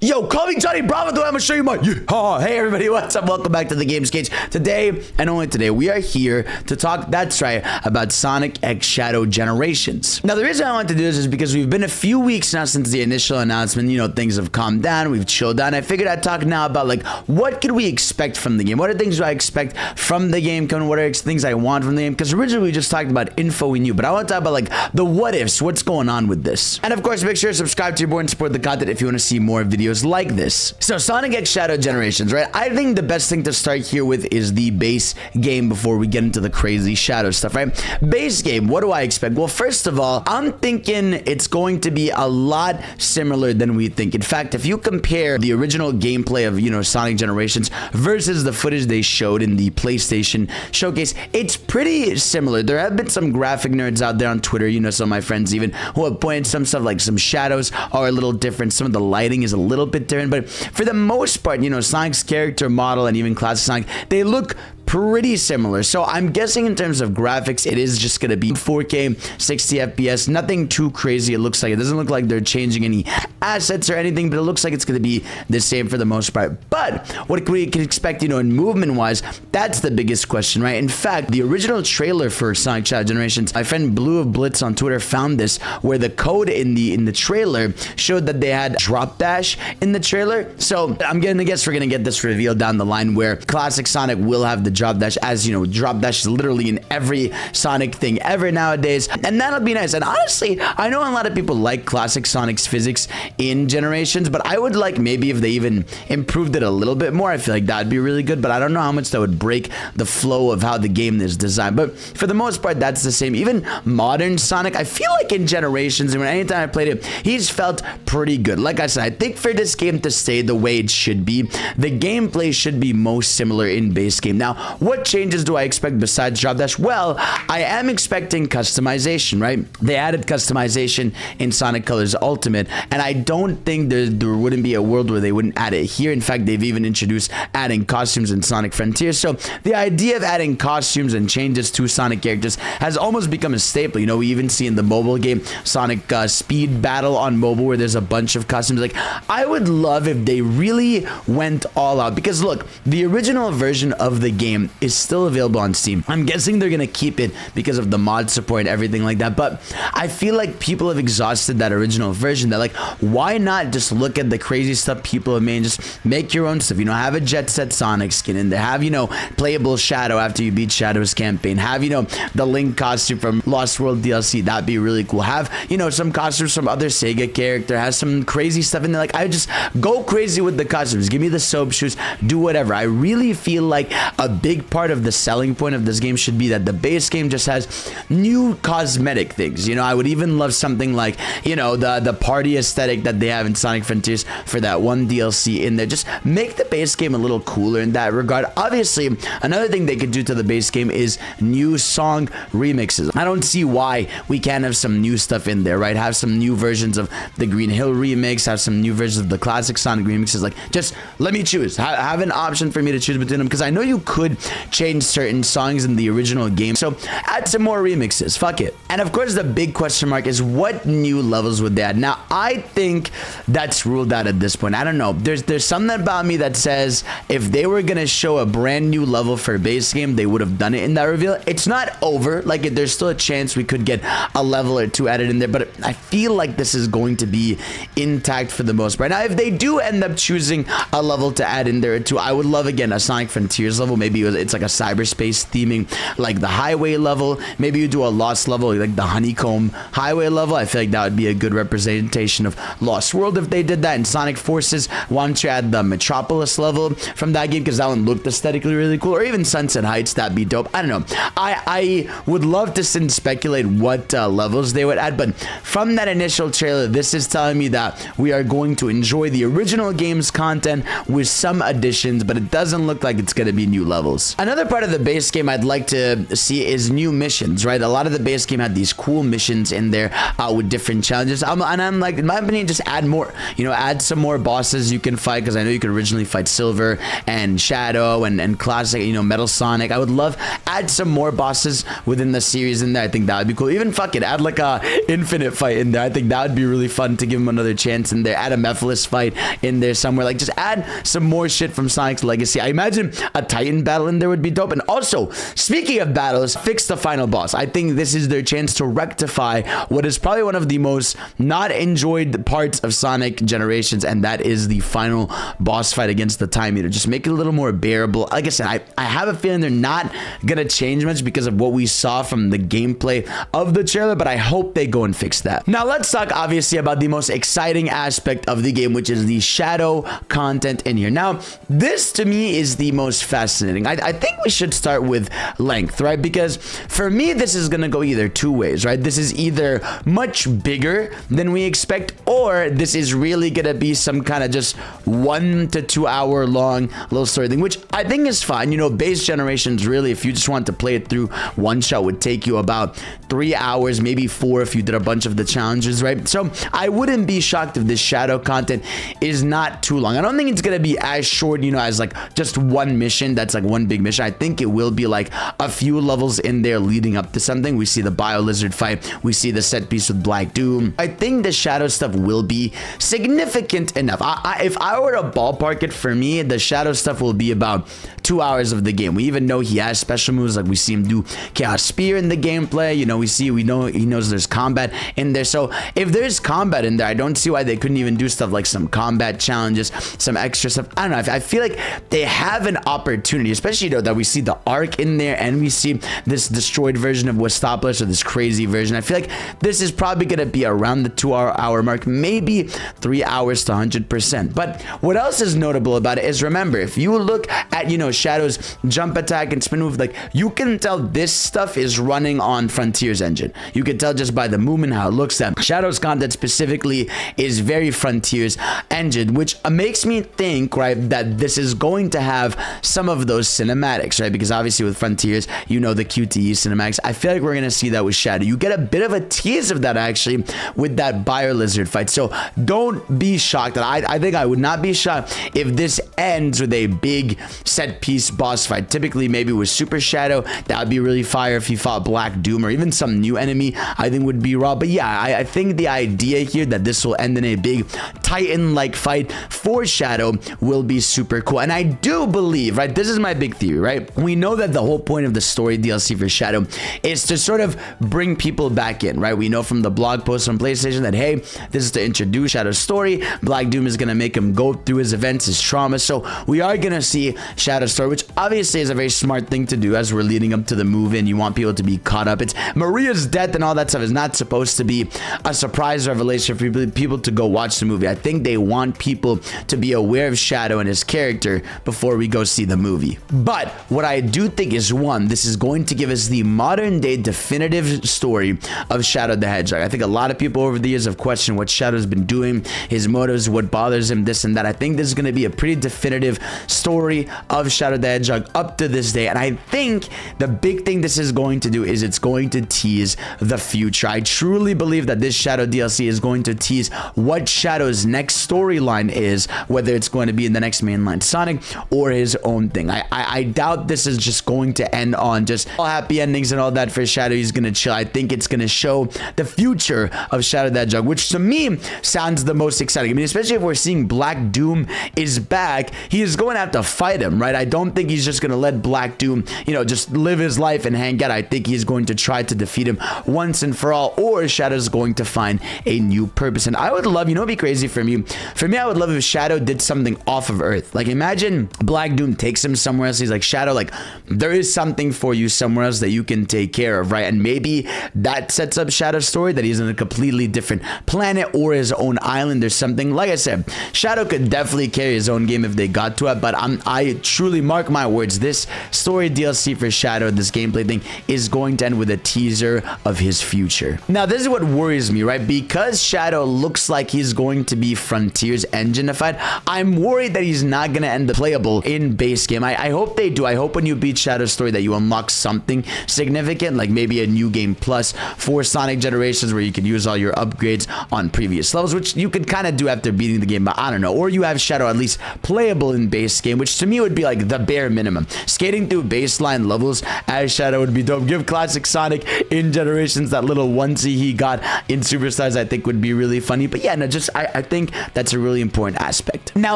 Yo, call me Johnny Bravo, though I'm gonna show you my hey everybody, what's up? Welcome back to the Games Cage. Today, and only today, we are here to talk, that's right, about Sonic X Shadow Generations. Now, the reason I want to do this is because we've been a few weeks now since the initial announcement. You know, things have calmed down, we've chilled down. I figured I'd talk now about, like, what could we expect from the game? What are things I expect from the game? What are things I want from the game? Because originally we just talked about info we knew, but I want to talk about, like, the what ifs, what's going on with this. And of course, make sure to subscribe to your boy and support the content if you want to see more videos like this. So Sonic X Shadow Generations, right? I think the best thing to start here with is the base game before we get into the crazy shadow stuff, right? Base game, what do I expect? Well, first of all, I'm thinking it's going to be a lot similar than we think. In fact, if you compare the original gameplay of, you know, Sonic Generations versus the footage they showed in the PlayStation showcase, it's pretty similar. There have been some graphic nerds out there on Twitter, you know, some of my friends even, who have pointed some stuff like some shadows are a little different. Some of the lighting is a little bit different. But for the most part, you know, Sonic's character model and even classic Sonic, they look pretty similar. So I'm guessing in terms of graphics, it is just going to be 4K, 60 FPS, nothing too crazy. It looks like it doesn't look like they're changing any assets or anything, but it looks like it's going to be the same for the most part. But what we can expect, you know, in movement wise, that's the biggest question, right? In fact, the original trailer for Sonic Shadow Generations, my friend Blue of Blitz on Twitter found this, where the code in the trailer showed that they had drop dash in the trailer. So I'm gonna guess we're gonna get this revealed down the line, where classic Sonic will have the drop dash. As you know, drop dash is literally in every Sonic thing ever nowadays, and that'll be nice. And honestly, I know a lot of people like classic Sonic's physics in Generations, but I would like maybe if they even improved it a little bit more. I feel like that'd be really good, but I don't know how much that would break the flow of how the game is designed. But for the most part, that's the same. Even modern Sonic, I feel like in Generations, and when anytime I played it, he's felt pretty good. Like I said, I think for this game to stay the way it should be, the gameplay should be most similar in base game. Now, what changes do I expect besides drop dash? Well, I am expecting customization, right? They added customization in Sonic Colors Ultimate, and I don't think there wouldn't be a world where they wouldn't add it here. In fact, they've even introduced adding costumes in Sonic Frontiers. So the idea of adding costumes and changes to Sonic characters has almost become a staple. You know, we even see in the mobile game Sonic Speed Battle on mobile, where there's a bunch of costumes. Like, I would love if they really went all out, because look, the original version of the game is still available on Steam. I'm guessing they're gonna keep it because of the mod support and everything like that, but I feel like people have exhausted that original version. They're like, why not just look at the crazy stuff people have made and just make your own stuff? You know, have a Jet Set Sonic skin in there, have, you know, playable Shadow after you beat Shadow's campaign, have, you know, the Link costume from Lost World DLC. That'd be really cool. Have, you know, some costumes from other Sega character, has some crazy stuff in there. Like, I just go crazy with the costumes. Give me the soap shoes, do whatever. I really feel like a big part of the selling point of this game should be that the base game just has new cosmetic things. You know, I would even love something like, you know, the party aesthetic that they have in Sonic Frontiers for that one DLC in there. Just make the base game a little cooler in that regard. Obviously, another thing they could do to the base game is new song remixes. I don't see why we can't have some new stuff in there, right? Have some new versions of the Green Hill remix, have some new versions of the classic Sonic remixes. Like, just let me choose. Have an option for me to choose between them, because I know you could change certain songs in the original game. So add some more remixes. Fuck it. And of course, the big question mark is what new levels would they add? Now, I think that's ruled out at this point. I don't know. There's something about me that says if they were gonna show a brand new level for base game, they would have done it in that reveal. It's not over. Like, there's still a chance we could get a level or two added in there, but I feel like this is going to be intact for the most part. Now, if they do end up choosing a level to add in there too, I would love, again, a Sonic Frontiers level. Maybe it's like a cyberspace theming, like the highway level. Maybe you do a Lost level, like the Honeycomb Highway level. I feel like that would be a good representation of Lost World if they did that. In Sonic Forces, why don't you add the Metropolis level from that game, because that one looked aesthetically really cool. Or even Sunset Heights, that'd be dope. I don't know. I would love to speculate what levels they would add, but from that initial trailer, this is telling me that we are going to enjoy the original game's content with some additions, but it doesn't look like it's going to be new levels. levels. Another part of the base game I'd like to see is new missions, right? A lot of the base game had these cool missions in there with different challenges. And I'm like, in my opinion, just add more. You know, add some more bosses you can fight, because I know you could originally fight Silver and Shadow and classic, you know, Metal Sonic. I would love add some more bosses within the series in there. I think that would be cool. Even fuck it, add like a Infinite fight in there. I think that would be really fun to give him another chance in there. Add a Mephiles fight in there somewhere. Like, just add some more shit from Sonic's Legacy. I imagine a Titan battle in there would be dope. And also, speaking of battles, fix the final boss. I think this is their chance to rectify what is probably one of the most not enjoyed parts of Sonic Generations, and that is the final boss fight against the Time Eater. Just make it a little more bearable. Like I said, I have a feeling they're not gonna change much because of what we saw from the gameplay of the trailer, but I hope they go and fix that. Now let's talk obviously about the most exciting aspect of the game, which is the Shadow content in here. Now this to me is the most fascinating. I think we should start with length, right? Because for me this is gonna go either two ways, right? This is either much bigger than we expect, or this is really gonna be some kind of just 1 to 2 hour long little story thing, which I think is fine. You know, base Generations, really, if you just want to play it through one shot, would take you about 3 hours, maybe 4 if you did a bunch of the challenges, right? So I wouldn't be shocked if this Shadow content is not too long. I don't think it's gonna be as short, you know, as like just one mission that's like one big mission. I think it will be like a few levels in there leading up to something. We see the Bio Lizard fight, we see the set piece with Black Doom. I think the Shadow stuff will be significant enough. If I were to ballpark it, for me, the Shadow stuff will be about 2 hours of the game. We even know he has special moves, like we see him do Chaos Spear in the gameplay. You know, we know he knows there's combat in there. So if there's combat in there, I don't see why they couldn't even do stuff like some combat challenges, some extra stuff. I don't know. I feel like they have an opportunity, especially, you know, that we see the Arc in there and we see this destroyed version of Westopolis, or this crazy version. I feel like this is probably going to be around the 2 hour mark, maybe 3 hours to 100%. But what else is notable about it is, remember, if you look at, you know, Shadow's jump attack and spin move, like, you can tell this stuff is running on Frontier's engine. You can tell just by the movement, how it looks, that Shadow's content specifically is very Frontier's engine, which makes me think, right, that this is going to have some of those cinematics, right? Because obviously with Frontiers, you know, the QTE cinematics. I feel like we're going to see that with Shadow. You get a bit of a tease of that actually with that Bio Lizard fight. So don't be shocked. That I think I would not be shocked if this ends with a big set piece boss fight. Typically maybe with Super Shadow, that would be really fire. If he fought Black Doom or even some new enemy, I think would be raw. But yeah, I think the idea here that this will end in a big Titan-like fight for Shadow will be super cool. And I do believe, right, this is my big theory, right? We know that the whole point of the story DLC for Shadow is to sort of bring people back in, right? We know from the blog post on PlayStation that, hey, this is to introduce Shadow's story. Black Doom is going to make him go through his events, his trauma. So we are going to see Shadow's story, which obviously is a very smart thing to do as we're leading up to the move in. You want people to be caught up. It's Maria's death and all that stuff is not supposed to be a surprise revelation for people to go watch the movie. I think they want people to be aware of Shadow and his character before we go see the movie. But what I do think is, one, this is going to give us the modern day definitive story of Shadow the Hedgehog. I think a lot of people over the years have questioned what Shadow's been doing, his motives, what bothers him, this and that. I think this is going to be a pretty definitive story of Shadow the Hedgehog up to this day. And I think the big thing this is going to do is it's going to tease the future. I truly believe that this Shadow DLC is going to tease what Shadow's next storyline is, whether it's going to be in the next mainline Sonic or his own thing. I doubt this is just going to end on just all happy endings and all that for Shadow. He's going to chill. I think it's going to show the future of Shadow the Hedgehog, which to me sounds the most exciting. I mean, especially if we're seeing Black Doom is back, he is going to have to fight him, right? I don't think he's just going to let Black Doom, you know, just live his life and hang out. I think he's going to try to defeat him once and for all, or Shadow's going to find a new purpose. And I would love, you know, it'd be crazy for me. For me, I would love if Shadow did something off of Earth. Like, imagine Black Doom takes him somewhere else. He's like, Shadow, like, there is something for you somewhere else that you can take care of, right? And maybe that sets up Shadow's story, that he's in a completely different planet or his own island. There's something, like I said, Shadow could definitely carry his own game if they got to it, but I truly mark my words, this story DLC for Shadow, this gameplay thing, is going to end with a teaser of his future. Now, this is what worries me, right? Because Shadow looks like he's going to be Frontier's engine-ified, I'm worried that he's not going to end up playable in base game. I hope hope they do. I hope when you beat Shadow Story that you unlock something significant, like maybe a new game plus for Sonic Generations where you can use all your upgrades on previous levels, which you could kind of do after beating the game, but I don't know. Or you have Shadow at least playable in base game, which to me would be like the bare minimum. Skating through baseline levels as Shadow would be dope. Give classic Sonic in Generations that little onesie he got in Superstars, I think would be really funny. But yeah, no, just I think that's a really important aspect. Now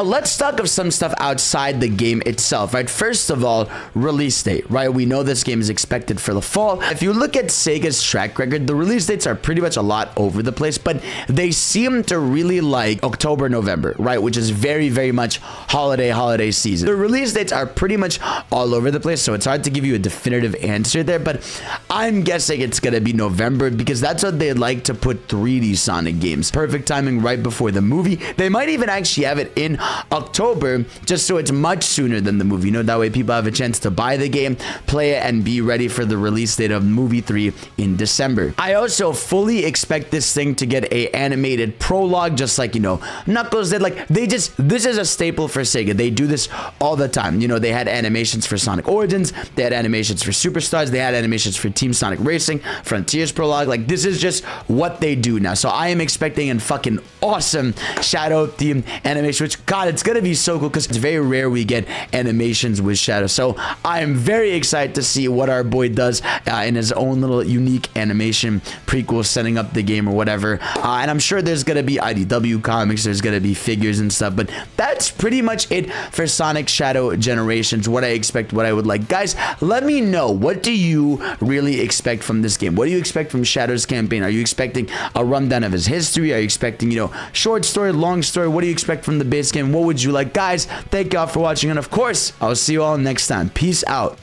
let's talk of some stuff outside the game itself, right? First of all, release date, right? We know this game is expected for the fall. If you look at Sega's track record, the release dates are pretty much a lot over the place, but they seem to really like October, November, right? Which is very, very much holiday season. The release dates are pretty much all over the place, so it's hard to give you a definitive answer there, but I'm guessing it's gonna be November because that's what they like to put 3D Sonic games. Perfect timing right before the movie. They might even actually have it in October just so it's much sooner than the movie. You know, that way people have a chance to buy the game, play it, and be ready for the release date of movie 3 in December. I also fully expect this thing to get a animated prologue, just like, you know, Knuckles did. Like, this is a staple for Sega. They do this all the time. You know, they had animations for Sonic Origins, they had animations for Superstars, they had animations for Team Sonic Racing, Frontiers prologue. Like, this is just what they do now. So I am expecting a fucking awesome Shadow themed animation, which, God, it's gonna be so cool because it's very rare we get animations with Shadow. So I am very excited to see what our boy does in his own little unique animation prequel, setting up the game or whatever. And I'm sure there's gonna be IDW comics, there's gonna be figures and stuff, but that's pretty much it for Sonic Shadow Generations. What I expect, what I would like. Guys, let me know, what do you really expect from this game? What do you expect from Shadow's campaign? Are you expecting a rundown of his history? Are you expecting, you know, short story, long story? What do you expect from the base game? What would you like? Guys, thank y'all for watching, and of course, I'll see you all next time. Peace out.